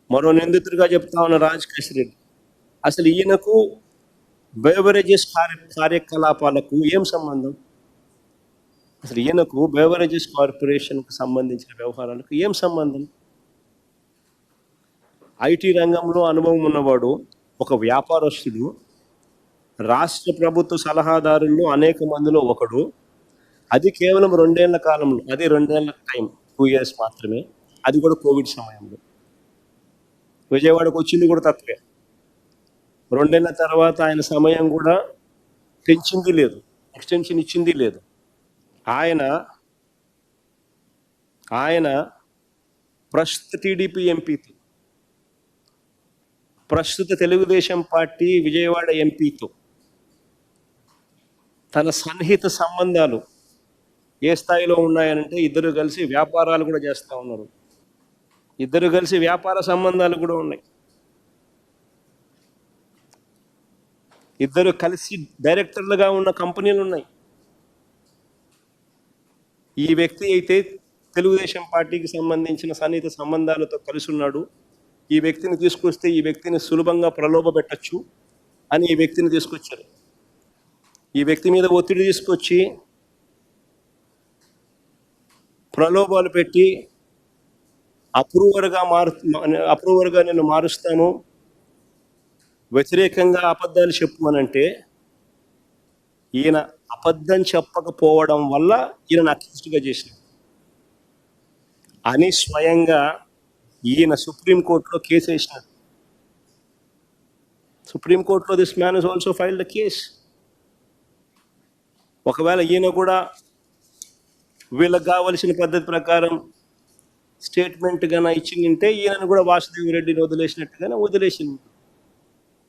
మరో నిందితుడిగా చెప్తా ఉన్న రాజకేష్ రెడ్డి. అసలు ఈయనకు బెవరేజెస్ కార్యకలాపాలకు ఏం సంబంధం? అసలు ఈయనకు బెవరేజెస్ కార్పొరేషన్కు సంబంధించిన వ్యవహారాలకు ఏం సంబంధం? ఐటీ రంగంలో అనుభవం ఉన్నవాడు, ఒక వ్యాపారస్తుడు, రాష్ట్ర ప్రభుత్వ సలహాదారుల్లో అనేక మందిలో ఒకడు. అది కేవలం 2 ఏళ్ల కాలంలో, అది 2 ఏళ్ల టైం, 2 years మాత్రమే. అది కూడా కోవిడ్ సమయంలో. విజయవాడకు వచ్చింది కూడా తక్కువే. 2 ఏళ్ల తర్వాత ఆయన సమయం కూడా పెంచింది లేదు, ఎక్స్టెన్షన్ ఇచ్చింది లేదు. ఆయన ప్రస్తుత టీడీపీ ఎంపీతో, ప్రస్తుత తెలుగుదేశం పార్టీ విజయవాడ ఎంపీతో తన సన్నిహిత సంబంధాలు ఏ స్థాయిలో ఉన్నాయనంటే, ఇద్దరు కలిసి వ్యాపారాలు కూడా చేస్తూ ఉన్నారు. ఇద్దరు కలిసి వ్యాపార సంబంధాలు కూడా ఉన్నాయి. ఇద్దరు కలిసి డైరెక్టర్లుగా ఉన్న కంపెనీలు ఉన్నాయి. ఈ వ్యక్తి అయితే తెలుగుదేశం పార్టీకి సంబంధించిన సన్నిహిత సంబంధాలతో కలిసి ఉన్నాడు. ఈ వ్యక్తిని తీసుకొస్తే ఈ వ్యక్తిని సులభంగా ప్రలోభ పెట్టచ్చు అని ఈ వ్యక్తిని తీసుకొచ్చారు. ఈ వ్యక్తి మీద ఒత్తిడి తీసుకొచ్చి ప్రలోభాలు పెట్టి అప్రూవర్గా నేను మారుస్తాను, వ్యతిరేకంగా అబద్ధాలు చెప్పు అనంటే, ఈయన అబద్ధం చెప్పకపోవడం వల్ల ఈయన అక్యూజ్డ్గా చేసినాడు అని స్వయంగా ఈయన సుప్రీంకోర్టులో కేసు వేసినాడు. సుప్రీంకోర్టులో this man is also filed the case. ఒకవేళ ఈయన కూడా వీళ్ళకి కావలసిన పద్ధతి ప్రకారం స్టేట్మెంట్ గాన ఇచ్చిందంటే ఈయనను కూడా వాసుదేవ్ రెడ్డిని వదిలేసినట్టుగానే వదిలేసింది.